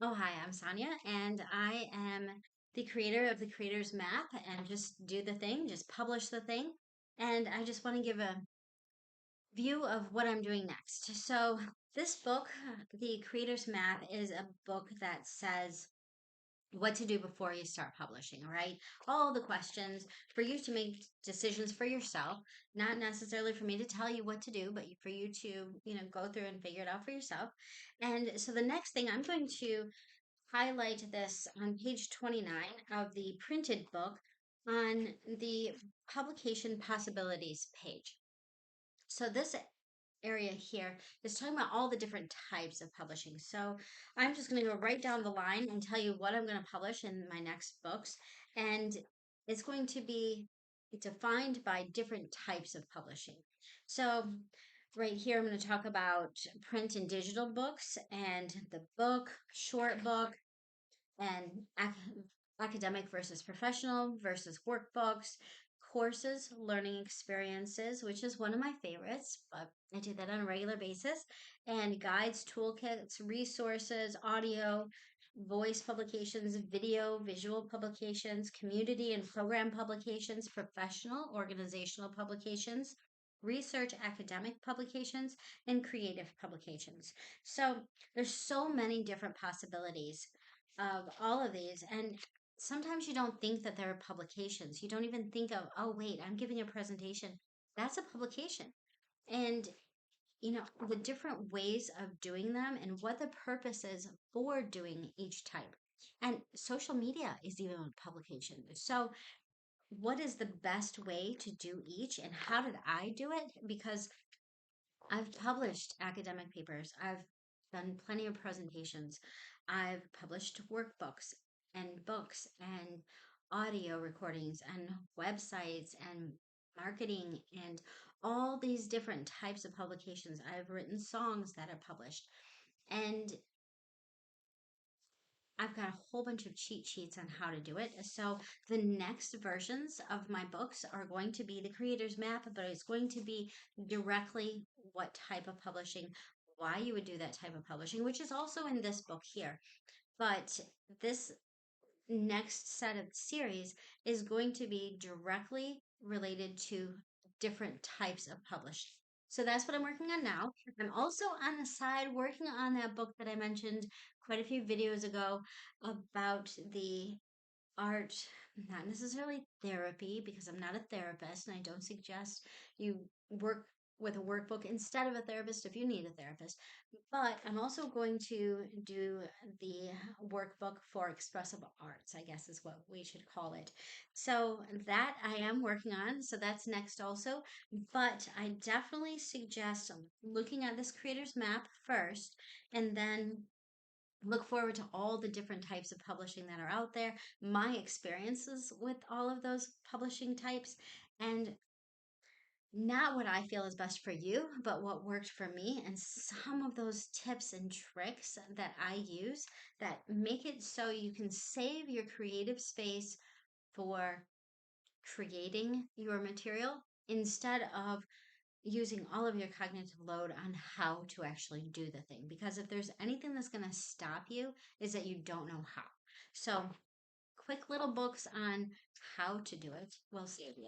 Oh, hi, I'm Sonia, and I am the creator of the Creator's Map and just do the thing, just publish the thing. And I just want to give a view of what I'm doing next. So, this book, The Creator's Map, is a book that says what to do before you start publishing, right? All the questions for you to make decisions for yourself, not necessarily for me to tell you what to do, but for you to, go through and figure it out for yourself. And so the next thing I'm going to highlight this on page 29 of the printed book on the publication possibilities page. So this area here is talking about all the different types of publishing. So I'm just going to go right down the line and tell you what I'm going to publish in my next books. And it's going to be defined by different types of publishing. So right here, I'm going to talk about print and digital books and the book, short book, and academic versus professional versus workbooks, courses, learning experiences, which is one of my favorites, but I do that on a regular basis, and guides, toolkits, resources, audio, voice publications, video, visual publications, community and program publications, professional, organizational publications, research academic publications, and creative publications. So there's so many different possibilities of all of these. And sometimes you don't think that they're publications. You don't even think of, oh, wait, I'm giving a presentation. That's a publication. And, the different ways of doing them and what the purpose is for doing each type. And social media is even a publication. So, what is the best way to do each and how did I do it? Because I've published academic papers. I've done plenty of presentations. I've published workbooks and books and audio recordings and websites and marketing and all these different types of publications. I've written songs that are published. And I've got a whole bunch of cheat sheets on how to do it. So the next versions of my books are going to be the creator's map, but it's going to be directly what type of publishing, why you would do that type of publishing, which is also in this book here. But this next set of series is going to be directly related to different types of publishing. So that's what I'm working on now. I'm also on the side working on that book that I mentioned quite a few videos ago about the art, not necessarily therapy, because I'm not a therapist and I don't suggest you work with a workbook instead of a therapist if you need a therapist. But I'm also going to do the workbook for expressive arts, I guess is what we should call it. So that I am working on. So that's next also. But I definitely suggest looking at this creator's map first and then look forward to all the different types of publishing that are out there, my experiences with all of those publishing types, and not what I feel is best for you, but what worked for me, and some of those tips and tricks that I use that make it so you can save your creative space for creating your material instead of using all of your cognitive load on how to actually do the thing. Because if there's anything that's going to stop you, is that you don't know how. So, quick little books on how to do it will save you.